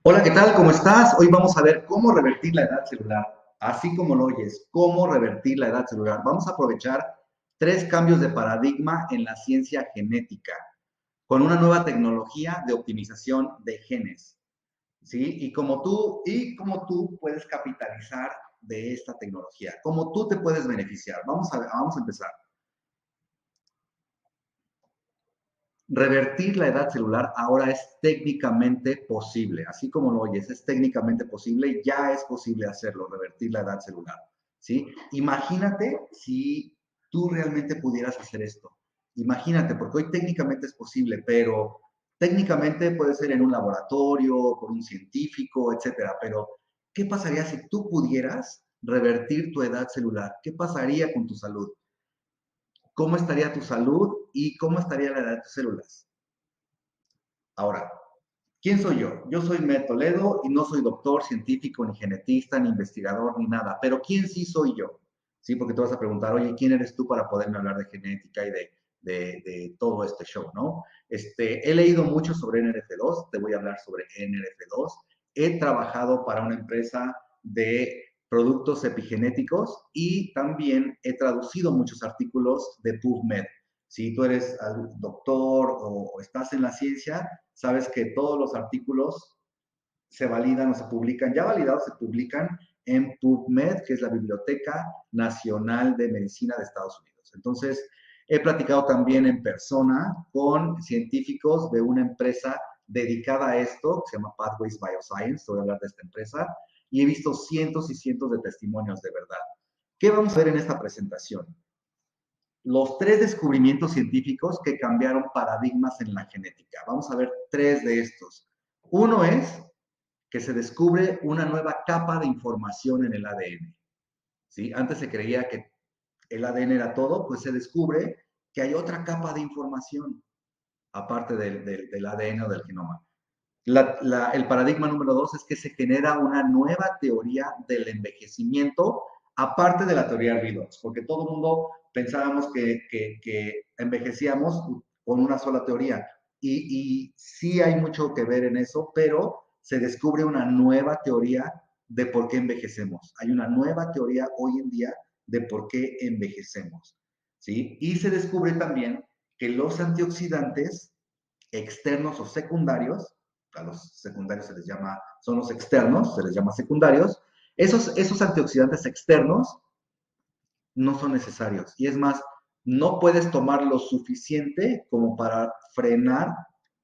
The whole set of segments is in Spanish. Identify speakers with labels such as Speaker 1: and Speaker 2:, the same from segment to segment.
Speaker 1: Hola, ¿qué tal? ¿Cómo estás? Hoy vamos a ver cómo revertir la edad celular, así como lo oyes, cómo revertir la edad celular. Vamos a aprovechar tres cambios de paradigma en la ciencia genética con una nueva tecnología de optimización de genes, ¿sí? Y cómo tú puedes capitalizar de esta tecnología, cómo tú te puedes beneficiar. Vamos a empezar. Revertir la edad celular ahora es técnicamente posible, así como lo oyes, es técnicamente posible, y ya es posible hacerlo, revertir la edad celular, ¿sí? Imagínate si tú realmente pudieras hacer esto. Imagínate, porque hoy técnicamente es posible, pero técnicamente puede ser en un laboratorio, por un científico, etcétera, pero ¿qué pasaría si tú pudieras revertir tu edad celular? ¿Qué pasaría con tu salud? ¿Cómo estaría tu salud y cómo estaría la edad de tus células? Ahora, ¿quién soy yo? Yo soy Met Toledo y no soy doctor, científico, ni genetista, ni investigador, ni nada. Pero ¿quién sí soy yo? Sí, porque te vas a preguntar, oye, ¿quién eres tú para poderme hablar de genética y de todo este show, ¿no? He leído mucho sobre NRF2, te voy a hablar sobre NRF2. He trabajado para una empresa de productos epigenéticos y también he traducido muchos artículos de PubMed. Si tú eres doctor o estás en la ciencia, sabes que todos los artículos se validan o se publican, ya validados, se publican en PubMed, que es la Biblioteca Nacional de Medicina de Estados Unidos. Entonces, he platicado también en persona con científicos de una empresa dedicada a esto, que se llama Pathways Bioscience, voy a hablar de esta empresa, y he visto cientos y cientos de testimonios de verdad. ¿Qué vamos a ver en esta presentación? Los tres descubrimientos científicos que cambiaron paradigmas en la genética. Vamos a ver tres de estos. Uno es que se descubre una nueva capa de información en el ADN. ¿Sí? Antes se creía que el ADN era todo, pues se descubre que hay otra capa de información aparte del ADN o del genoma. El paradigma número dos es que se genera una nueva teoría del envejecimiento, aparte de la teoría Redox, porque todo el mundo pensábamos que envejecíamos con una sola teoría. Y sí hay mucho que ver en eso, pero se descubre una nueva teoría de por qué envejecemos. Hay una nueva teoría hoy en día de por qué envejecemos. ¿Sí? Y se descubre también que los antioxidantes externos o secundarios, a los secundarios se les llama, son los externos, se les llama secundarios, esos antioxidantes externos no son necesarios. Y es más, no puedes tomar lo suficiente como para frenar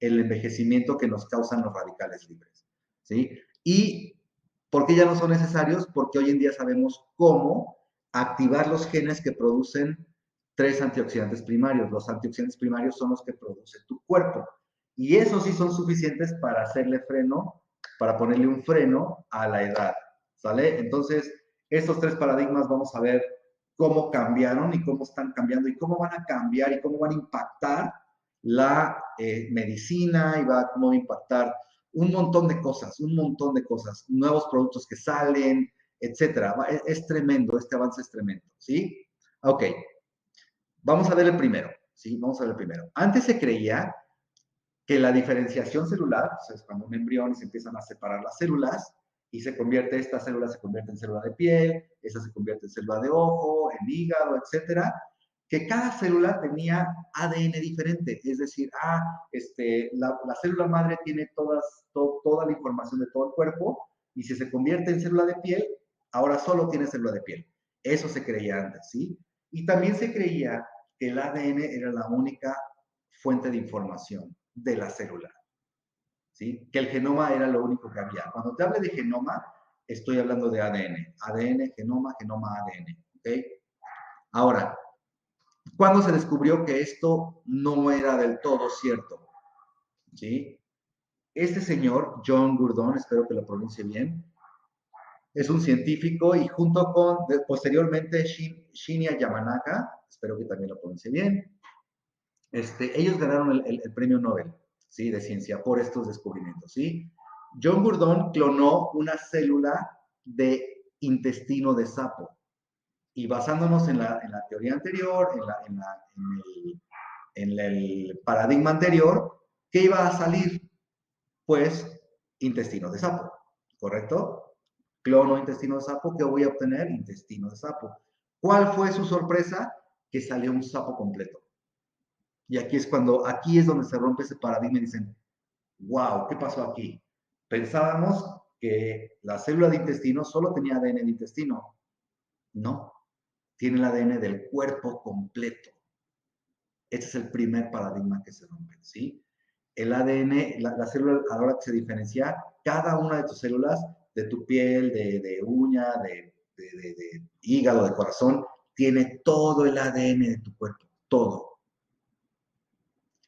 Speaker 1: el envejecimiento que nos causan los radicales libres. ¿Sí? ¿Y por qué ya no son necesarios? Porque hoy en día sabemos cómo activar los genes que producen tres antioxidantes primarios. Los antioxidantes primarios son los que produce tu cuerpo. Y esos sí son suficientes para hacerle freno, para ponerle un freno a la edad. ¿Sale? Entonces, estos tres paradigmas vamos a ver cómo cambiaron y cómo están cambiando y cómo van a cambiar y cómo van a impactar la medicina y cómo va a impactar un montón de cosas, nuevos productos que salen, etcétera. Es tremendo, este avance es tremendo, ¿sí? Ok, vamos a ver el primero, ¿sí? Vamos a ver el primero. Antes se creía que la diferenciación celular, o sea, es cuando un embrión se empiezan a separar las células y esta célula se convierte en célula de piel, esa se convierte en célula de ojo, en hígado, etcétera, que cada célula tenía ADN diferente, es decir, la célula madre tiene toda la información de todo el cuerpo y si se convierte en célula de piel, ahora solo tiene célula de piel. Eso se creía antes, ¿sí? Y también se creía que el ADN era la única fuente de información de la célula, ¿sí? Que el genoma era lo único que había. Cuando te hable de genoma, estoy hablando de ADN. ADN, genoma, genoma, ADN, ¿ok? Ahora, ¿cuándo se descubrió que esto no era del todo cierto? ¿Sí? Este señor, John Gurdon, espero que lo pronuncie bien, es un científico y junto con, posteriormente, Shinya Yamanaka, espero que también lo pronuncie bien, ellos ganaron el premio Nobel, ¿sí? De ciencia por estos descubrimientos, ¿sí? John Gurdon clonó una célula de intestino de sapo y basándonos en la teoría anterior, en el paradigma anterior, ¿qué iba a salir? Pues intestino de sapo, ¿correcto? Clono intestino de sapo, ¿qué voy a obtener? Intestino de sapo. ¿Cuál fue su sorpresa? Que salió un sapo completo. Y aquí es donde se rompe ese paradigma y dicen, wow, ¿qué pasó aquí? Pensábamos que la célula de intestino solo tenía ADN de intestino. No, tiene el ADN del cuerpo completo. Este es el primer paradigma que se rompe, ¿sí? El ADN, la célula, a la hora que se diferencia, cada una de tus células, de tu piel, de uña, de hígado, de corazón, tiene todo el ADN de tu cuerpo, todo.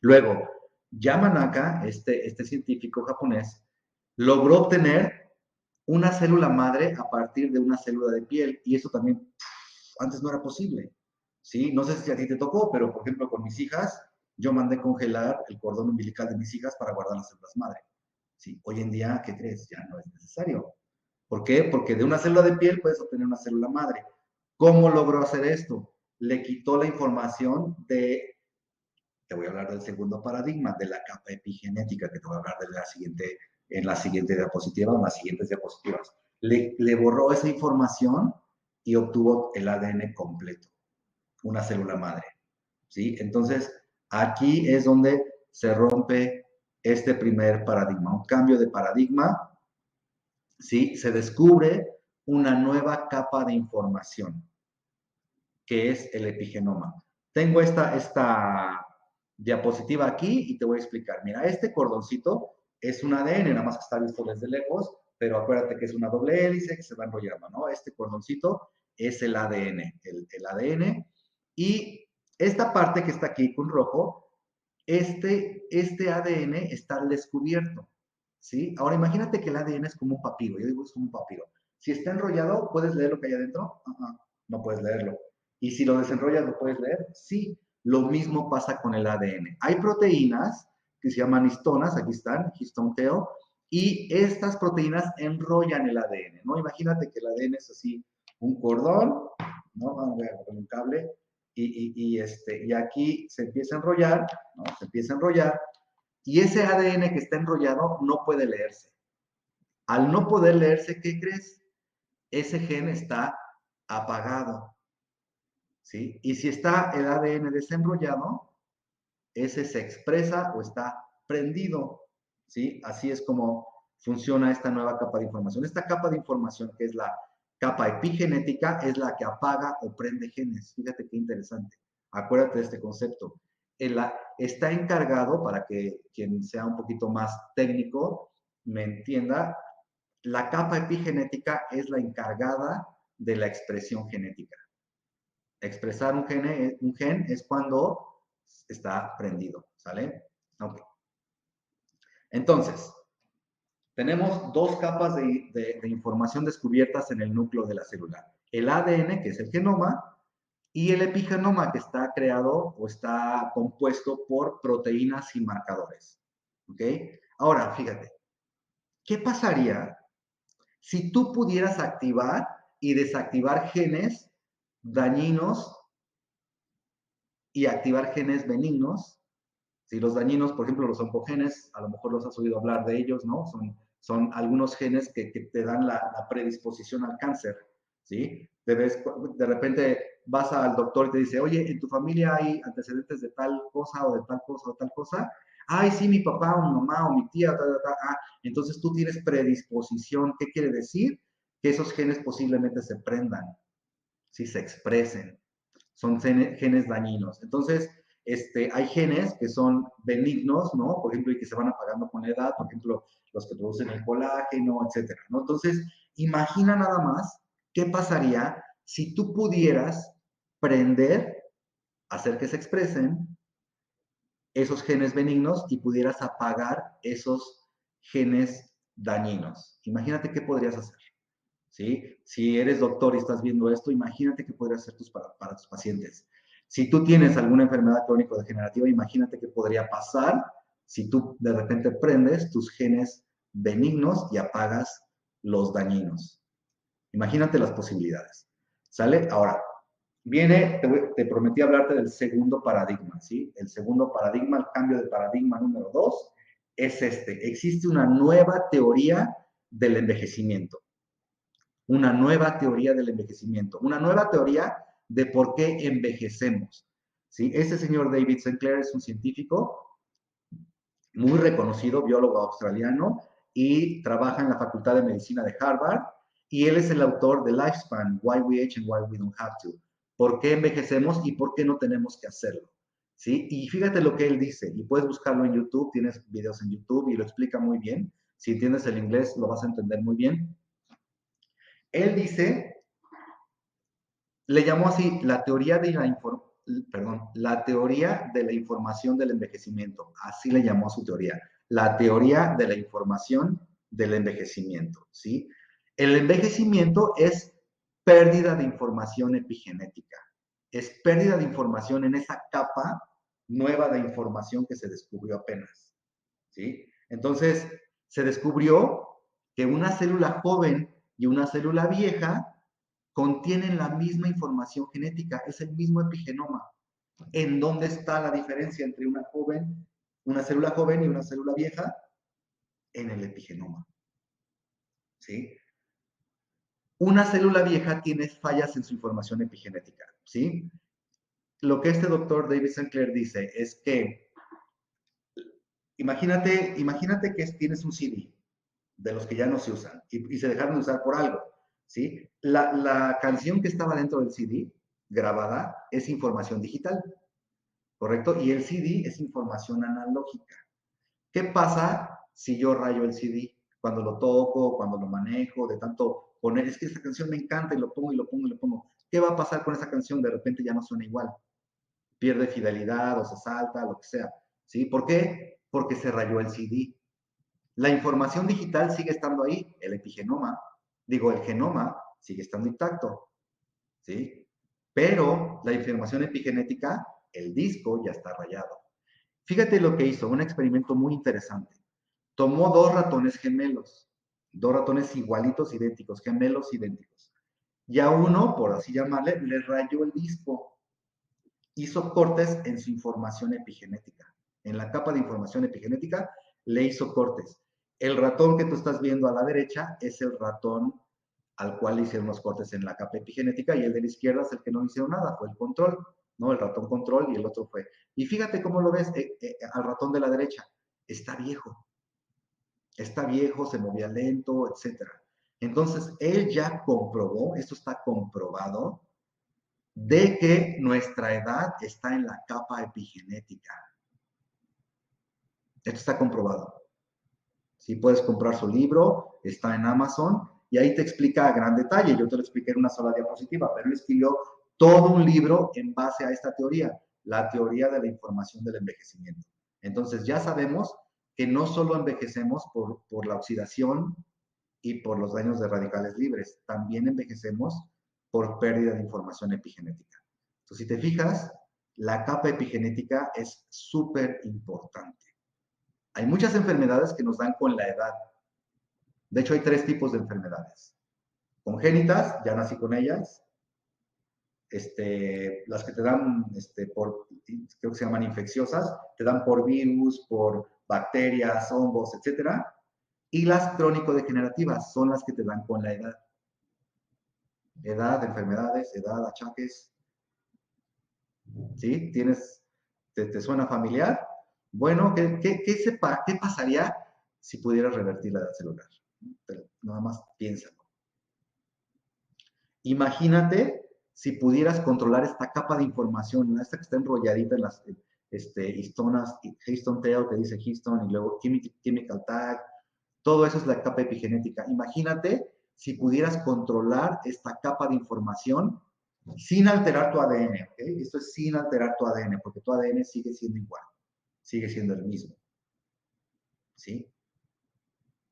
Speaker 1: Luego, Yamanaka, este científico japonés, logró obtener una célula madre a partir de una célula de piel, y eso también antes no era posible, ¿sí? No sé si a ti te tocó, pero por ejemplo con mis hijas, yo mandé congelar el cordón umbilical de mis hijas para guardar las células madre, ¿sí? Hoy en día, ¿qué crees? Ya no es necesario. ¿Por qué? Porque de una célula de piel puedes obtener una célula madre. ¿Cómo logró hacer esto? Le quitó la información te voy a hablar del segundo paradigma, de la capa epigenética, que te voy a hablar en la siguiente diapositiva o en las siguientes diapositivas. Le borró esa información y obtuvo el ADN completo, una célula madre, ¿sí? Entonces, aquí es donde se rompe este primer paradigma, un cambio de paradigma, ¿sí? Se descubre una nueva capa de información, que es el epigenoma. Tengo esta diapositiva aquí y te voy a explicar. Mira, este cordoncito es un ADN, nada más que está visto desde lejos, pero acuérdate que es una doble hélice que se va enrollando, ¿no? Este cordoncito es el ADN, el ADN. Y esta parte que está aquí con rojo, este ADN está al descubierto, ¿sí? Ahora imagínate que el ADN es como un papiro, yo digo es como un papiro. Si está enrollado, ¿puedes leer lo que hay adentro? No puedes leerlo. ¿Y si lo desenrollas, lo puedes leer? Sí. Lo mismo pasa con el ADN. Hay proteínas que se llaman histonas, aquí están, histone tail, y estas proteínas enrollan el ADN, ¿no? Imagínate que el ADN es así, un cordón, ¿no? Vamos a ver, con un cable, y aquí se empieza a enrollar, ¿no? Se empieza a enrollar, y ese ADN que está enrollado no puede leerse. Al no poder leerse, ¿qué crees? Ese gen está apagado, ¿sí? Y si está el ADN desenrollado, ese se expresa o está prendido, ¿sí? Así es como funciona esta nueva capa de información. Esta capa de información, que es la capa epigenética, es la que apaga o prende genes. Fíjate qué interesante. Acuérdate de este concepto. Está encargado, para que quien sea un poquito más técnico me entienda, la capa epigenética es la encargada de la expresión genética. Expresar un gen es cuando está prendido, ¿sale? Ok. Entonces, tenemos dos capas de información descubiertas en el núcleo de la célula. El ADN, que es el genoma, y el epigenoma, que está creado o está compuesto por proteínas y marcadores. ¿Ok? Ahora, fíjate, ¿qué pasaría si tú pudieras activar y desactivar genes dañinos y activar genes benignos? Si los dañinos, por ejemplo, los oncogenes, a lo mejor los has oído hablar de ellos, ¿no? Son algunos genes que te dan la predisposición al cáncer, ¿sí? De repente vas al doctor y te dice, oye, ¿en tu familia hay antecedentes de tal cosa o de tal cosa o de tal cosa? Ay, sí, mi papá o mi mamá o mi tía, entonces tú tienes predisposición. ¿Qué quiere decir? Que esos genes posiblemente se prendan, si se expresen. Son genes dañinos. Entonces, hay genes que son benignos, ¿no? Por ejemplo, y que se van apagando con la edad, por ejemplo, los que producen el colágeno, etcétera, ¿no? Entonces, imagina nada más qué pasaría si tú pudieras prender, hacer que se expresen esos genes benignos y pudieras apagar esos genes dañinos. Imagínate qué podrías hacer, ¿sí? Si eres doctor y estás viendo esto, imagínate qué podrías hacer para tus pacientes. Si tú tienes alguna enfermedad crónico-degenerativa, imagínate qué podría pasar si tú de repente prendes tus genes benignos y apagas los dañinos. Imagínate las posibilidades. ¿Sale? Ahora, te prometí hablarte del segundo paradigma, ¿sí? El segundo paradigma, el cambio de paradigma número 2, es este. Existe una nueva teoría del envejecimiento. Una nueva teoría del envejecimiento. Una nueva teoría de por qué envejecemos. ¿Sí? Este señor David Sinclair es un científico muy reconocido, biólogo australiano, y trabaja en la Facultad de Medicina de Harvard, y él es el autor de Lifespan, Why We Age and Why We Don't Have to. ¿Por qué envejecemos y por qué no tenemos que hacerlo? ¿Sí? Y fíjate lo que él dice, y puedes buscarlo en YouTube, tienes videos en YouTube y lo explica muy bien. Si entiendes el inglés, lo vas a entender muy bien. Él dice, le llamó así la teoría de la teoría de la información del envejecimiento. Así le llamó a su teoría. La teoría de la información del envejecimiento, ¿sí? El envejecimiento es pérdida de información epigenética. Es pérdida de información en esa capa nueva de información que se descubrió apenas, ¿sí? Entonces, se descubrió que una célula joven y una célula vieja contienen la misma información genética, es el mismo epigenoma. ¿En dónde está la diferencia entre una célula joven y una célula vieja? En el epigenoma. ¿Sí? Una célula vieja tiene fallas en su información epigenética. ¿Sí? Lo que este doctor David Sinclair dice es que imagínate que tienes un CD de los que ya no se usan y se dejaron de usar por algo. ¿Sí? La canción que estaba dentro del CD grabada es información digital. ¿Correcto? Y el CD es información analógica. ¿Qué pasa si yo rayo el CD? Cuando lo toco, cuando lo manejo, de tanto poner, es que esta canción me encanta y lo pongo y lo pongo y lo pongo. ¿Qué va a pasar con esa canción? De repente ya no suena igual. Pierde fidelidad o se salta, lo que sea. ¿Sí? ¿Por qué? Porque se rayó el CD. La información digital sigue estando ahí, el epigenoma, el genoma sigue estando intacto. ¿Sí? Pero la información epigenética, el disco ya está rayado. Fíjate lo que hizo, un experimento muy interesante. Tomó dos ratones igualitos, idénticos, gemelos idénticos. Y a uno, por así llamarle, le rayó el disco. Hizo cortes en su información epigenética. En la capa de información epigenética le hizo cortes. El ratón que tú estás viendo a la derecha es el ratón al cual le hicieron los cortes en la capa epigenética, y el de la izquierda es el que no le hicieron nada, fue el control, ¿no? El ratón control y el otro fue. Y fíjate cómo lo ves al ratón de la derecha. Está viejo, se movía lento, etc. Entonces, él ya comprobó, esto está comprobado, de que nuestra edad está en la capa epigenética. Esto está comprobado. Si puedes comprar su libro, está en Amazon, y ahí te explica a gran detalle. Yo te lo expliqué en una sola diapositiva, pero él escribió todo un libro en base a esta teoría, la teoría de la información del envejecimiento. Entonces ya sabemos que no solo envejecemos por la oxidación y por los daños de radicales libres, también envejecemos por pérdida de información epigenética. Entonces, si te fijas, la capa epigenética es súper importante. Hay muchas enfermedades que nos dan con la edad. De hecho, hay 3 tipos de enfermedades. Congénitas, ya nací con ellas. Las que te dan creo que se llaman infecciosas, te dan por virus, por bacterias, hongos, etc. Y las crónico-degenerativas son las que te dan con la edad. Edad, enfermedades, edad, achaques. ¿Sí? ¿Te suena familiar? Bueno, ¿qué pasaría si pudieras revertir la edad celular? Pero nada más piénsalo. Imagínate si pudieras controlar esta capa de información, esta que está enrolladita en las histonas, histone tail, que dice histone, y luego chemical tag, todo eso es la capa epigenética. Imagínate si pudieras controlar esta capa de información sin alterar tu ADN, ¿ok? Esto es sin alterar tu ADN, porque tu ADN sigue siendo igual, sigue siendo el mismo, ¿sí?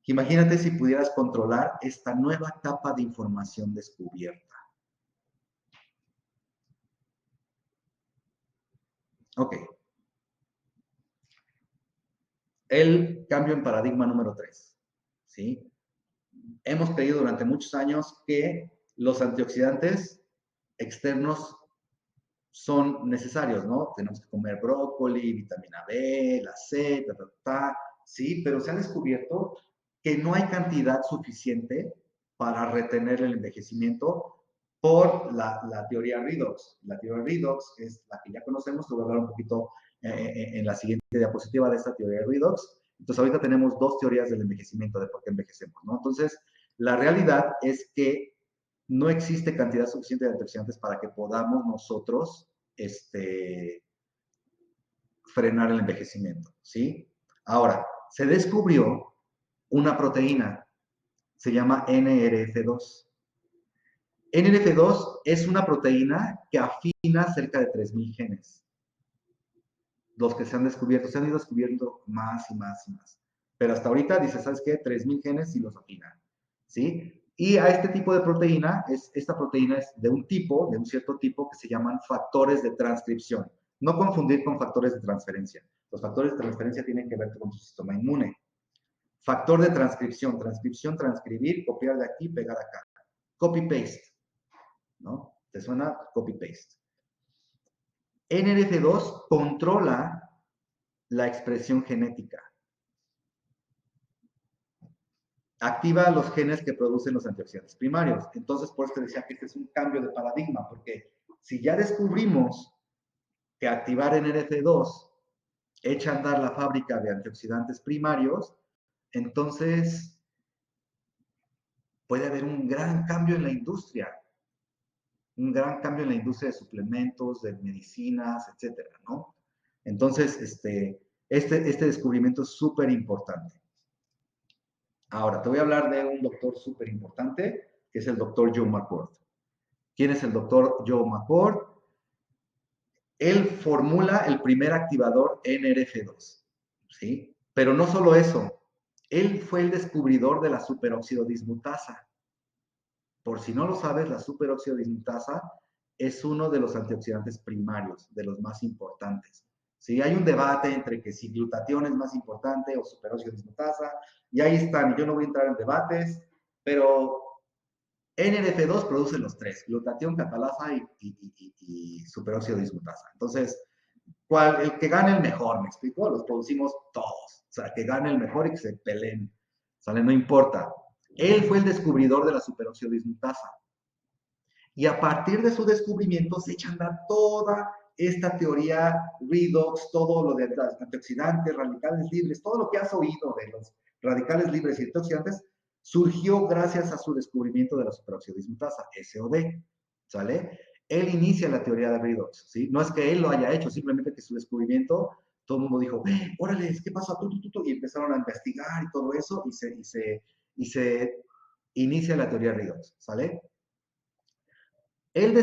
Speaker 1: Imagínate si pudieras controlar esta nueva capa de información descubierta. Ok. El cambio en paradigma número 3, ¿sí? Hemos creído durante muchos años que los antioxidantes externos son necesarios, ¿no? Tenemos que comer brócoli, vitamina B, la C, ¿sí? Pero se ha descubierto que no hay cantidad suficiente para retener el envejecimiento por la teoría redox. La teoría redox es la que ya conocemos, te voy a hablar un poquito en la siguiente diapositiva de esta teoría redox. Entonces, ahorita tenemos dos teorías del envejecimiento, de por qué envejecemos, ¿no? Entonces, la realidad es que no existe cantidad suficiente de antioxidantes para que podamos nosotros frenar el envejecimiento, ¿sí? Ahora, se descubrió una proteína, se llama NRF2. NRF2 es una proteína que afina cerca de 3.000 genes. Los que se han descubierto, se han ido descubriendo más y más y más. Pero hasta ahorita dice, ¿sabes qué? 3.000 genes y los afina, ¿sí? Y a este tipo de proteína, esta proteína es de un tipo, de un cierto tipo, que se llaman factores de transcripción. No confundir con factores de transferencia. Los factores de transferencia tienen que ver con tu sistema inmune. Factor de transcripción, transcripción, transcribir, copiar de aquí, pegar acá. Copy-paste, ¿no? ¿Te suena? Copy-paste. NRF2 controla la expresión genética. Activa los genes que producen los antioxidantes primarios. Entonces, por eso te decía que este es un cambio de paradigma, porque si ya descubrimos que activar NRF2 echa a andar la fábrica de antioxidantes primarios, entonces puede haber un gran cambio en la industria, un gran cambio en la industria de suplementos, de medicinas, etcétera, ¿no? Entonces, este descubrimiento es súper importante. Ahora, te voy a hablar de un doctor súper importante, que es el doctor Joe McCord. ¿Quién es el doctor Joe McCord? Él formula el primer activador NRF2, ¿sí? Pero no solo eso, él fue el descubridor de la superóxido dismutasa. Por si no lo sabes, la superóxido dismutasa es uno de los antioxidantes primarios, de los más importantes. ¿Sí? Hay un debate entre que si glutatión es más importante o superóxido dismutasa, y ahí están, y yo no voy a entrar en debates, pero NRF2 produce los tres, glutatión, catalasa y superóxido dismutasa. Entonces, el que gane el mejor, ¿me explico? Los producimos todos. O sea, que gane el mejor y que se peleen. ¿Sale? No importa. Él fue el descubridor de la superóxido dismutasa. Y a partir de su descubrimiento se echa a andar toda esta teoría redox, todo lo de antioxidantes, radicales libres, todo lo que has oído de los radicales libres y antioxidantes, surgió gracias a su descubrimiento de la superóxido dismutasa, SOD, ¿sale? Él inicia la teoría de redox, ¿sí? No es que él lo haya hecho, simplemente que su descubrimiento, todo el mundo dijo, órale, ¿qué pasa? Y empezaron a investigar y todo eso, y se inicia la teoría redox, ¿sale? Él no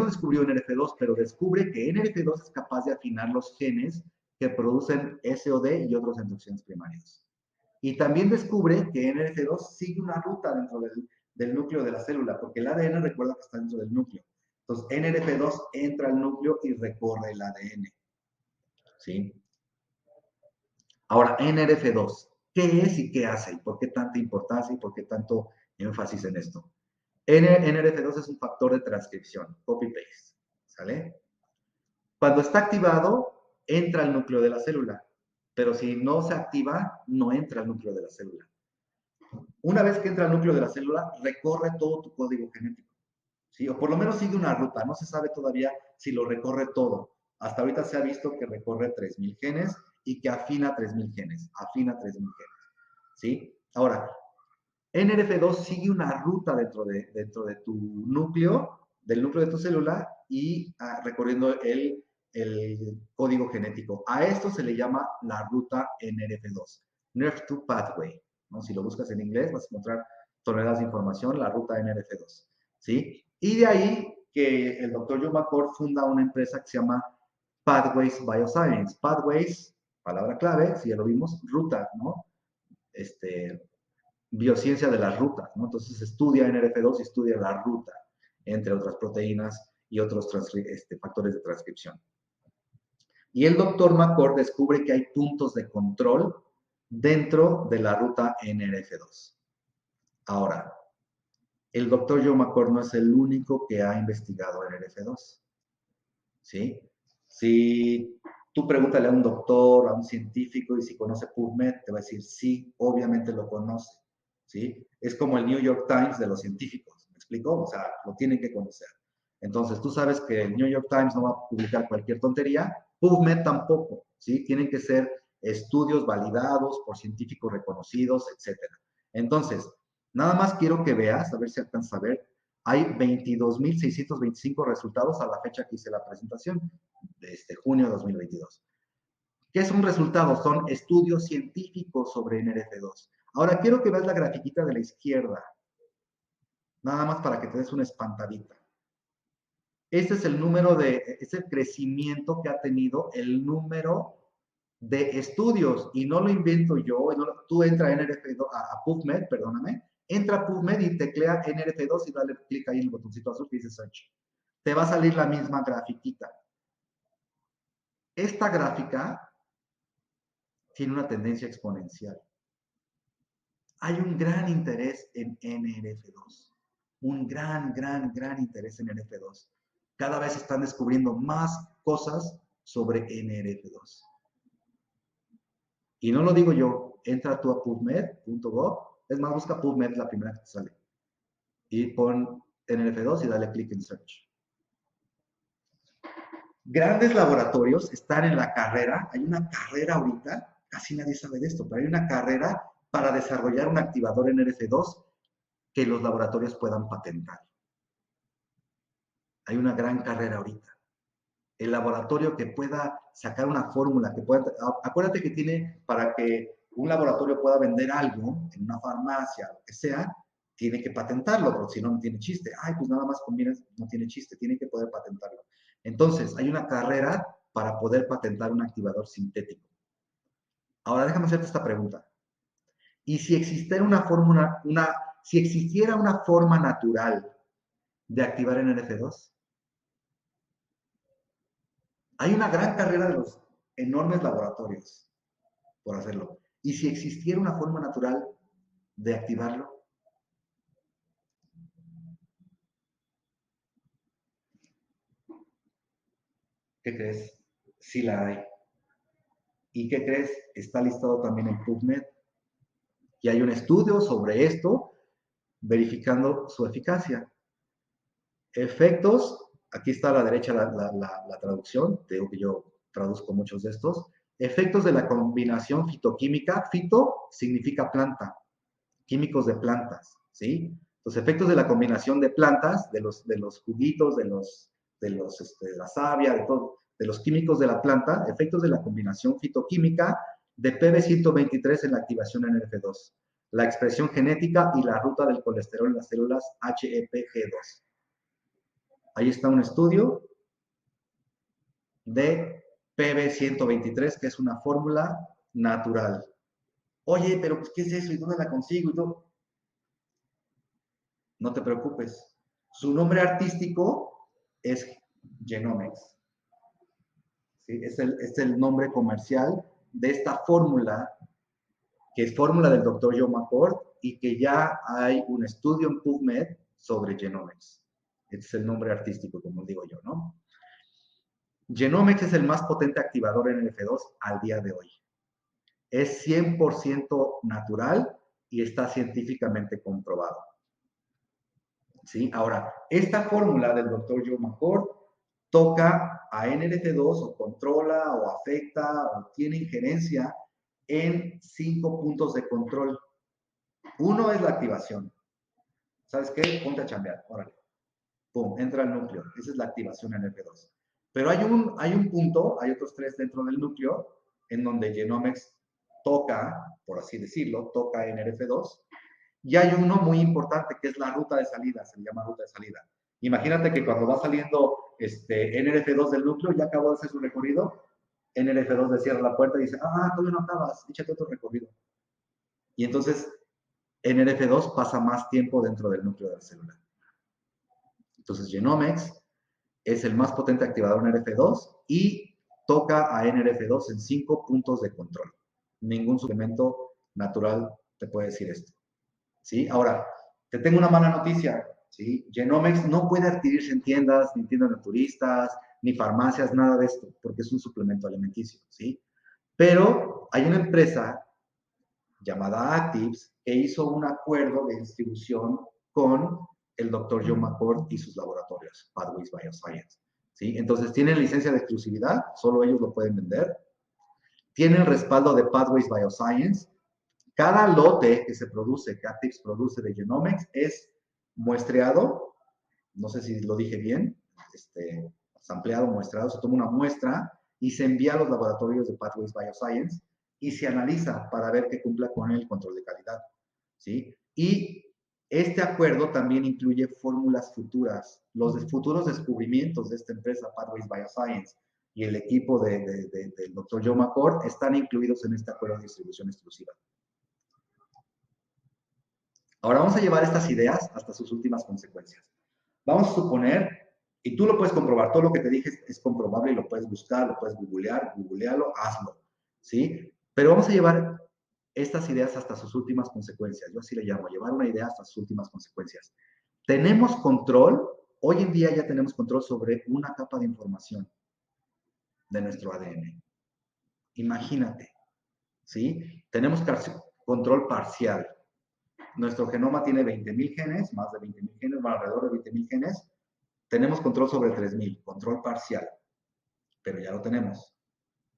Speaker 1: descubrió NRF2, pero descubre que NRF2 es capaz de afinar los genes que producen SOD y otros antioxidantes primarios. Y también descubre que NRF2 sigue una ruta dentro del núcleo de la célula, porque el ADN recuerda que está dentro del núcleo. Entonces, NRF2 entra al núcleo y recorre el ADN. ¿Sí? Ahora, NRF2, ¿qué es y qué hace? ¿Y por qué tanta importancia y por qué tanto énfasis en esto? NRF2 es un factor de transcripción, copy-paste, ¿sale? Cuando está activado, entra al núcleo de la célula, pero si no se activa, no entra al núcleo de la célula. Una vez que entra al núcleo de la célula, recorre todo tu código genético, ¿sí? O por lo menos sigue una ruta, no se sabe todavía si lo recorre todo. Hasta ahorita se ha visto que recorre 3.000 genes y que afina 3.000 genes, ¿sí? Ahora, NRF2 sigue una ruta dentro de tu núcleo, del núcleo de tu célula y recorriendo el código genético. A esto se le llama la ruta NRF2, NRF2 Pathway, ¿no? Si lo buscas en inglés vas a encontrar toneladas de información, la ruta NRF2, ¿sí? Y de ahí que el doctor Joe McCord funda una empresa que se llama Pathways Bioscience. Pathways, palabra clave, si ya lo vimos, ruta, ¿no? Biociencia de las rutas, ¿no? Entonces estudia NRF2 y estudia la ruta entre otras proteínas y otros factores de transcripción. Y el doctor McCord descubre que hay puntos de control dentro de la ruta NRF2. Ahora, el doctor Joe McCord no es el único que ha investigado NRF2, ¿sí? Si Tú pregúntale a un doctor, a un científico, y si conoce PubMed, te va a decir, sí, obviamente lo conoce, ¿sí? Es como el New York Times de los científicos, ¿me explico? O sea, lo tienen que conocer. Entonces, tú sabes que el New York Times no va a publicar cualquier tontería, PubMed tampoco, ¿sí? Tienen que ser estudios validados por científicos reconocidos, etcétera. Entonces, nada más quiero que veas, a ver si alcanzas a ver, hay 22.625 resultados a la fecha que hice la presentación, de junio de 2022. ¿Qué son resultados? Son estudios científicos sobre NRF2. Ahora quiero que veas la grafiquita de la izquierda, nada más para que te des una espantadita. Este es el número es el crecimiento que ha tenido el número de estudios, y no lo invento yo, tú entra a NRF2, a PubMed, perdóname, entra a PubMed y teclea NRF2 y dale clic ahí en el botoncito azul que dice Search. Te va a salir la misma grafiquita. Esta gráfica tiene una tendencia exponencial. Hay un gran interés en NRF2. Un gran interés en NRF2. Cada vez están descubriendo más cosas sobre NRF2. Y no lo digo yo, entra tú a pubmed.gov, es más, busca PubMed, la primera que te sale. Y pon NRF2 y dale clic en Search. Grandes laboratorios están en la carrera, hay una carrera ahorita, casi nadie sabe de esto, pero hay una carrera para desarrollar un activador NRF2 que los laboratorios puedan patentar. Hay una gran carrera ahorita. El laboratorio que pueda sacar una fórmula, que pueda, acuérdate que tiene, para que un laboratorio pueda vender algo en una farmacia, lo que sea, tiene que patentarlo, porque si no, no tiene chiste. Ay, pues nada más combinas, no tiene chiste, tiene que poder patentarlo. Entonces, hay una carrera para poder patentar un activador sintético. Ahora, déjame hacerte esta pregunta. ¿Y si existiera una fórmula, si existiera una forma natural de activar NRF2? Hay una gran carrera de los enormes laboratorios por hacerlo. ¿Y si existiera una forma natural de activarlo? ¿Qué crees? Sí la hay. ¿Y qué crees? Está listado también en PubMed. Y hay un estudio sobre esto verificando su eficacia. Efectos, aquí está a la derecha la traducción, te digo que yo traduzco muchos de estos. Efectos de la combinación fitoquímica. Fito significa planta, químicos de plantas, ¿sí? Los efectos de la combinación de plantas, de los juguitos, de la savia, de los químicos de la planta, efectos de la combinación fitoquímica de PB123 en la activación NRF2, la expresión genética y la ruta del colesterol en las células HEPG2. Ahí está un estudio de PB123, que es una fórmula natural. Oye, pero pues, ¿qué es eso? ¿Y dónde la consigo? Y todo. No te preocupes. Su nombre artístico es Genomics. ¿Sí? Es el nombre comercial de esta fórmula, que es fórmula del doctor Joe McCord, y que ya hay un estudio en PubMed sobre Genomics. Este es el nombre artístico, como digo yo, ¿no? Genomics es el más potente activador en NF2 al día de hoy. Es 100% natural y está científicamente comprobado. ¿Sí? Ahora, esta fórmula del doctor Joe McCord toca a NRF2 o controla o afecta o tiene injerencia en 5 puntos de control. Uno es la activación. ¿Sabes qué? Ponte a chambear, órale. Pum, entra al núcleo. Esa es la activación NRF2. Pero hay un punto, hay otros 3 dentro del núcleo, en donde Genomics toca, por así decirlo, toca NRF2. Y hay uno muy importante que es la ruta de salida, se le llama ruta de salida. Imagínate que cuando va saliendo NRF2 del núcleo, ya acabó de hacer su recorrido, NRF2 le cierra la puerta y dice, todavía no acabas, échate otro recorrido. Y entonces NRF2 pasa más tiempo dentro del núcleo de la célula. Entonces Genomics es el más potente activador NRF2 y toca a NRF2 en 5 puntos de control. Ningún suplemento natural te puede decir esto. ¿Sí? Ahora, te tengo una mala noticia, ¿sí? Genomics no puede adquirirse en tiendas, ni en tiendas naturistas, ni farmacias, nada de esto, porque es un suplemento alimenticio, ¿sí? Pero hay una empresa llamada Actives que hizo un acuerdo de distribución con el Dr. John McCord y sus laboratorios, Pathways Bioscience, ¿sí? Entonces tienen licencia de exclusividad, solo ellos lo pueden vender. Tienen respaldo de Pathways Bioscience. Cada lote que se produce, que Actives produce de Genomics, es muestreado, no sé si lo dije bien, sampleado, muestrado, se toma una muestra y se envía a los laboratorios de Pathways Bioscience y se analiza para ver que cumpla con el control de calidad, ¿sí? Y este acuerdo también incluye fórmulas futuras. Los futuros descubrimientos de esta empresa, Pathways Bioscience, y el equipo del Dr. Joe McCord están incluidos en este acuerdo de distribución exclusiva. Ahora vamos a llevar estas ideas hasta sus últimas consecuencias. Vamos a suponer, y tú lo puedes comprobar, todo lo que te dije es comprobable y lo puedes buscar, lo puedes googlearlo, hazlo, ¿sí? Pero vamos a llevar estas ideas hasta sus últimas consecuencias. Yo así le llamo, llevar una idea hasta sus últimas consecuencias. Tenemos control, hoy en día ya tenemos control sobre una capa de información de nuestro ADN. Imagínate, ¿sí? Tenemos control parcial. Nuestro genoma tiene 20.000 genes, más de 20.000 genes, bueno, alrededor de 20.000 genes. Tenemos control sobre 3.000, control parcial, pero ya lo tenemos,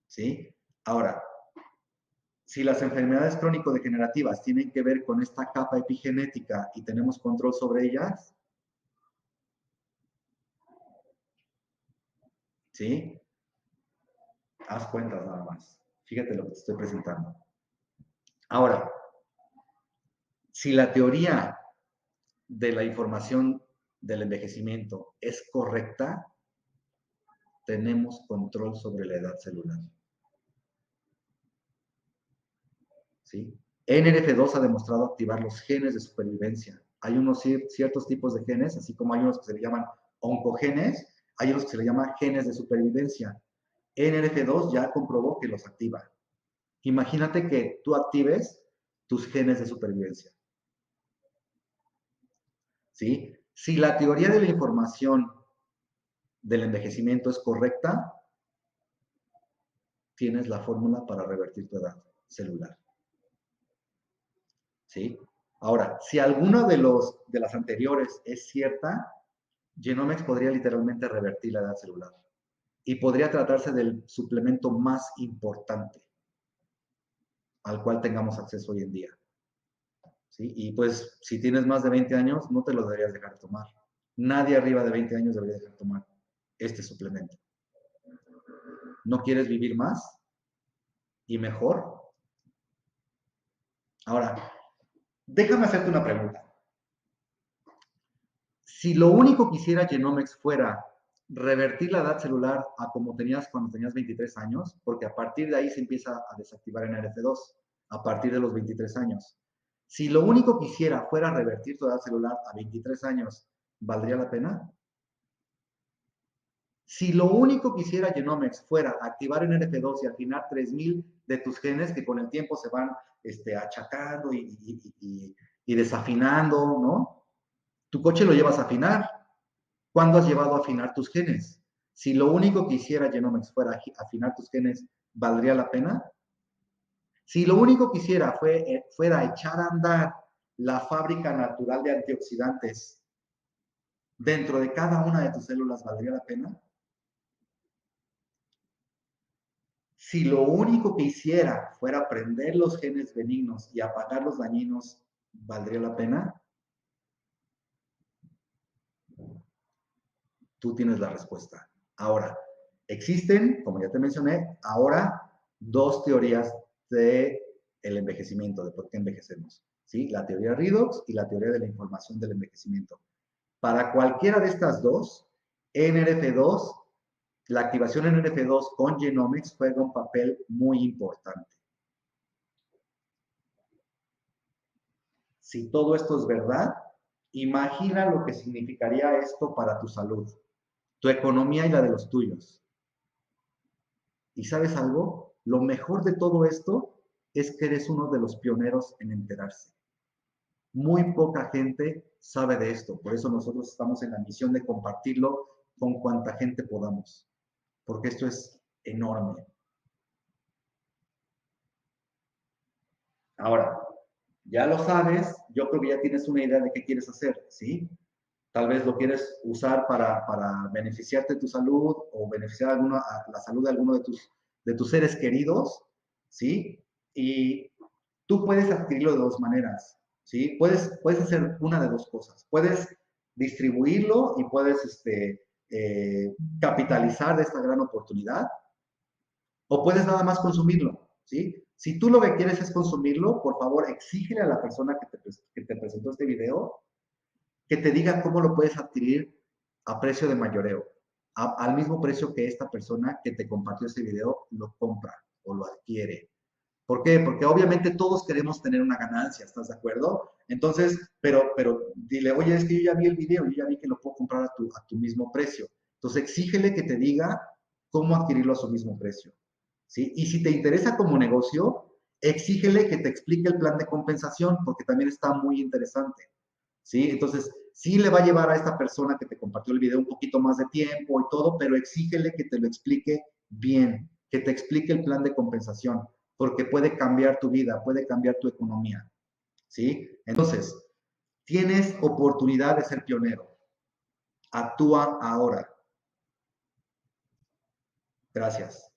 Speaker 1: ¿sí? Ahora, si las enfermedades crónico-degenerativas tienen que ver con esta capa epigenética y tenemos control sobre ellas, ¿sí? Haz cuentas nada más. Fíjate lo que te estoy presentando. Ahora, si la teoría de la información del envejecimiento es correcta, tenemos control sobre la edad celular. ¿Sí? NRF2 ha demostrado activar los genes de supervivencia. Hay unos ciertos tipos de genes, así como hay unos que se le llaman oncogenes, hay unos que se le llaman genes de supervivencia. NRF2 ya comprobó que los activa. Imagínate que tú actives tus genes de supervivencia. ¿Sí? Si la teoría de la información del envejecimiento es correcta, tienes la fórmula para revertir tu edad celular. ¿Sí? Ahora, si alguna de las anteriores es cierta, Genomics podría literalmente revertir la edad celular y podría tratarse del suplemento más importante al cual tengamos acceso hoy en día. ¿Sí? Y pues, si tienes más de 20 años, no te lo deberías dejar tomar. Nadie arriba de 20 años debería dejar tomar este suplemento. ¿No quieres vivir más y mejor? Ahora, déjame hacerte una pregunta. Si lo único que hiciera Genomics fuera revertir la edad celular a como tenías cuando tenías 23 años, porque a partir de ahí se empieza a desactivar NRF2, a partir de los 23 años. Si lo único que hiciera fuera revertir tu edad celular a 23 años, ¿valdría la pena? Si lo único que hiciera Genomics fuera activar NRF2 y afinar 3.000 de tus genes que con el tiempo se van achacando y desafinando, ¿no? Tu coche lo llevas a afinar. ¿Cuándo has llevado a afinar tus genes? Si lo único que hiciera Genomics fuera afinar tus genes, ¿valdría la pena? Si lo único que hiciera fuera echar a andar la fábrica natural de antioxidantes dentro de cada una de tus células, ¿valdría la pena? Si lo único que hiciera fuera prender los genes benignos y apagar los dañinos, ¿valdría la pena? Tú tienes la respuesta. Ahora, existen, como ya te mencioné, ahora dos teorías del envejecimiento, de por qué envejecemos. ¿Sí? La teoría Redox y la teoría de la información del envejecimiento. Para cualquiera de estas dos, NRF2, la activación NRF2 con Genomics juega un papel muy importante. Si todo esto es verdad, imagina lo que significaría esto para tu salud, tu economía y la de los tuyos. ¿Y sabes algo? Lo mejor de todo esto es que eres uno de los pioneros en enterarse. Muy poca gente sabe de esto, por eso nosotros estamos en la misión de compartirlo con cuanta gente podamos. porque esto es enorme. Ahora, ya lo sabes, yo creo que ya tienes una idea de qué quieres hacer, ¿sí? Tal vez lo quieres usar para beneficiarte de tu salud o beneficiar a la salud de alguno de tus seres queridos, ¿sí? Y tú puedes adquirirlo de dos maneras, ¿sí? Puedes hacer una de dos cosas. Puedes distribuirlo y puedes capitalizar de esta gran oportunidad, o puedes nada más consumirlo, ¿sí? Si tú lo que quieres es consumirlo, por favor, exígele a la persona que te presentó este video que te diga cómo lo puedes adquirir a precio de mayoreo, al mismo precio que esta persona que te compartió este video lo compra o lo adquiere. ¿Por qué? Porque obviamente todos queremos tener una ganancia, ¿estás de acuerdo? Entonces, pero dile, oye, es que yo ya vi el video, yo ya vi que lo puedo comprar a tu mismo precio. Entonces, exígele que te diga cómo adquirirlo a su mismo precio, ¿sí? Y si te interesa como negocio, exígele que te explique el plan de compensación, porque también está muy interesante, ¿sí? Entonces, sí le va a llevar a esta persona que te compartió el video un poquito más de tiempo y todo, pero exígele que te lo explique bien, que te explique el plan de compensación, porque puede cambiar tu vida, puede cambiar tu economía, ¿sí? Entonces, tienes oportunidad de ser pionero. Actúa ahora. Gracias.